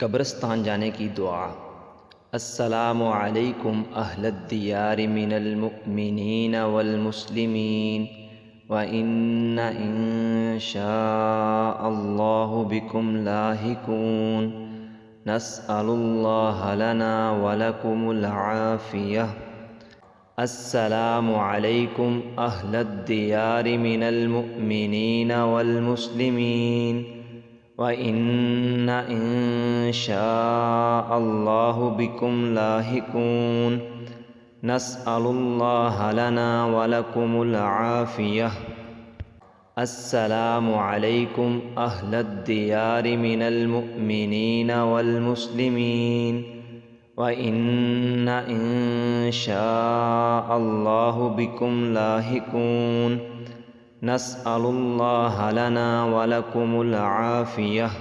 कब्रिस्तान जाने की दुआ। अस्सलामु अलैकुम अहलद्दियार मिनल मुअ्मिनीन वल मुस्लिमीन व इन्ना इंशाअल्लाहु बिकुम लाहिकून नस्अलुल्लाह लना व लकुमुल आफियह। अस्सलामु अलैकुम अहलद्दियार मिनल मुअ्मिनीन वल मुस्लिमीन व इन्ना इंशाअल्लाहु बिकुम लाहिकून नस्अलुल्लाह लना व लकुमुल आफियह। अस्सलामु अलैकुम अहलद्दियार मिनल मुअ्मिनीन वल मुस्लिमीन व इन्ना इंशाअल्लाहु बिकुम लाहिकून नस्अलुल्लाह लना व लकुमुल आफियह।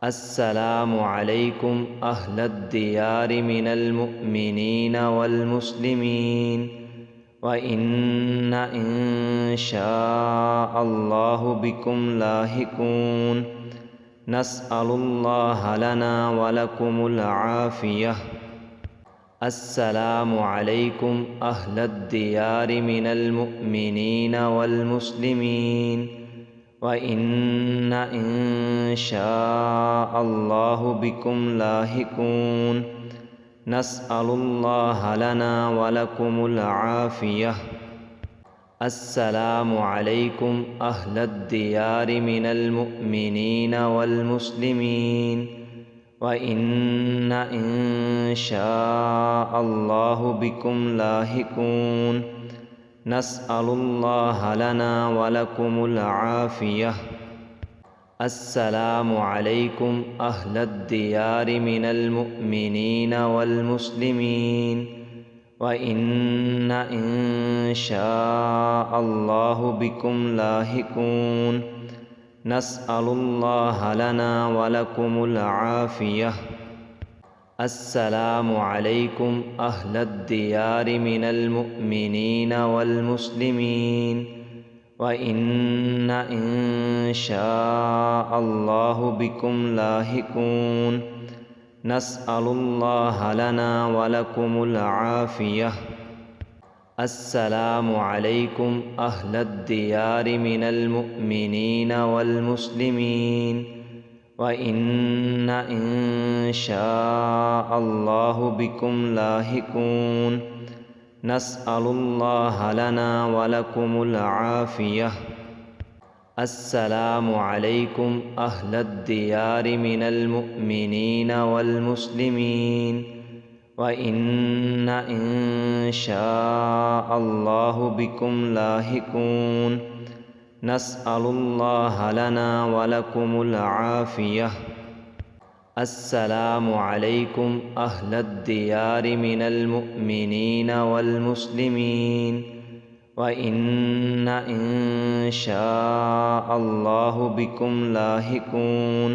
अस्सलामु अलैकुम अहलद्दियार मिनल मुअ्मिनीन वल मुस्लिमीन व इन्ना इंशाअल्लाहु बिकुम लाहिकून नस्अलुल्लाह लना व लकुमुल आफियह। अस्सलामु अलैकुम अहलद्दियार मिनल मुअ्मिनीन वल मुस्लिमीन व इन्ना इंशाअल्लाहु बिकुम लाहिकून नस्अलुल्लाह लना व लकुमुल आफियह। अस्सलामु अलैकुम अहलद्दियार मिनल मुअ्मिनीन वल मुस्लिमीन व इन्ना इंशाअल्लाहु बिकुम लाहिकून नस्अलुल्लाह लना व लकुमुल आफियह। अस्सलामु अलैकुम अहलद्दियार मिनल मुअ्मिनीन वल मुस्लिमीन व इन्ना इंशाअल्लाहु बिकुम लाहिकून नस्अलुल्लाह लना व लकुमुल आफियह। अस्सलामु अलैकुम अहलद्दियार मिनल मुअ्मिनीन वल मुस्लिमीन व इन्ना इंशाअल्लाहु बिकुम लाहिकून नस्अलुल्लाह लना व लकुमुल आफियह। अस्सलामु अलैकुम अहलद्दियार मिनल मुअ्मिनीन वल मुस्लिमीन व इन्ना इंशाअल्लाहु बिकुम लाहिकून नस्अलुल्लाह लना व लकुमुल आफियह। अस्सलामु अलैकुम अहलद्दियार मिनल मुअ्मिनीन वल मुस्लिमीन व इन्ना इंशाअल्लाहु बिकुम लाहिकून नस्अलुल्लाह लना व लकुमुल आफियह। अस्सलामु अलैकुम अहलद्दियार मिनल मुअ्मिनीन वल मुस्लिमीन व इन्ना इंशाअल्लाहु बिकुम लाहिकून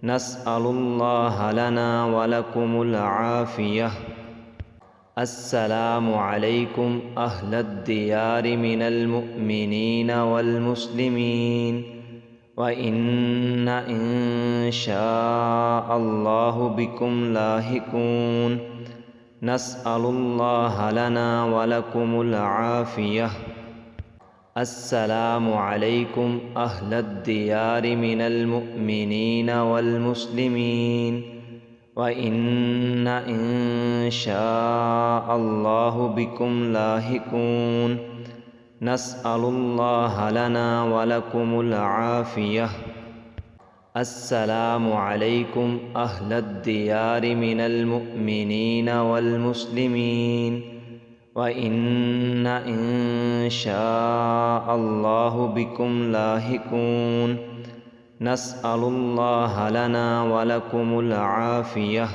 नस्अलुल्लाह लना व लकुमुल आफियह। अस्सलामु अलैकुम अहलद्दियार मिनल मुअ्मिनीन वल मुस्लिमीन व इन्ना इंशाअल्लाहु बिकुम लाहिकून नस्अलुल्लाह लना व लकुमुल आफियह। अस्सलामु अलैकुम अहलद्दियार मिनल मुअ्मिनीन वल मुस्लिमीन व इन्ना इंशाअल्लाहु बिकुम लाहिकून नस्अलुल्लाह लना व लकुमुल आफियह। अस्सलामु अलैकुम अहलद्दियार मिनल मुअ्मिनीन वल मुस्लिमीन व इन्ना इंशाअल्लाहु बिकुम लाहिकून नस्अलुल्लाह लना व लकुमुल आफियह।